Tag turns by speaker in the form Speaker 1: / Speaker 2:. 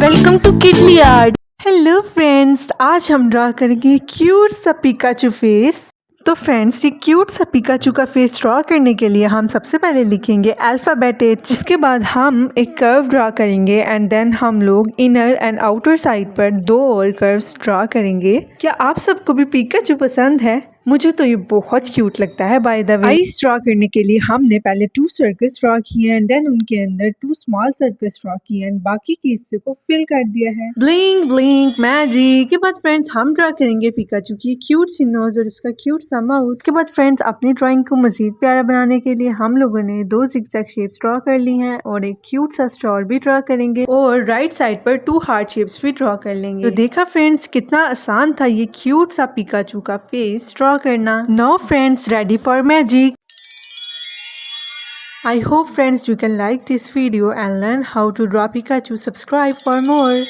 Speaker 1: Welcome to Kidly Art. Hello friends, आज हम draw करेंगे क्यूट सा पिकाचू फेस। तो फ्रेंड्स, ये क्यूट सा पिकाचू का फेस ड्रा करने के लिए हम सबसे पहले लिखेंगे अल्फ़ाबेट H। उसके बाद हम एक कर्व ड्रा करेंगे एंड देन हम लोग इनर एंड आउटर साइड पर 2 और कर्व्स ड्रा करेंगे। क्या आप सबको भी पिकाचू पसंद है? मुझे तो ये बहुत क्यूट लगता है। By the way, eyes draw करने के लिए हमने पहले 2 सर्कल्स ड्रा किए एंड देन उनके अंदर 2 स्मॉल सर्कल्स ड्रा किए एंड बाकी के हिस्से को फिल कर दिया है। Blink blink magic. के बाद फ्रेंड्स हम ड्रा करेंगे पिकाचू की क्यूट सी नोज और उसका क्यूट सा माउथ। के बाद फ्रेंड्स अपनी ड्राइंग को मजीद प्यारा बनाने के लिए हम लोगों ने 2 जिगजैग शेप्स ड्रा कर ली हैं और एक क्यूट सा स्टार भी ड्रा करेंगे और राइट साइड पर 2 हार्ट शेप्स भी ड्रा कर लेंगे। तो देखा फ्रेंड्स, कितना आसान था ये क्यूट सा पिकाचू का फेस ड्रा करना। Now friends, ready for magic. I hope friends you can like this video and learn how to draw Pikachu. Subscribe for more.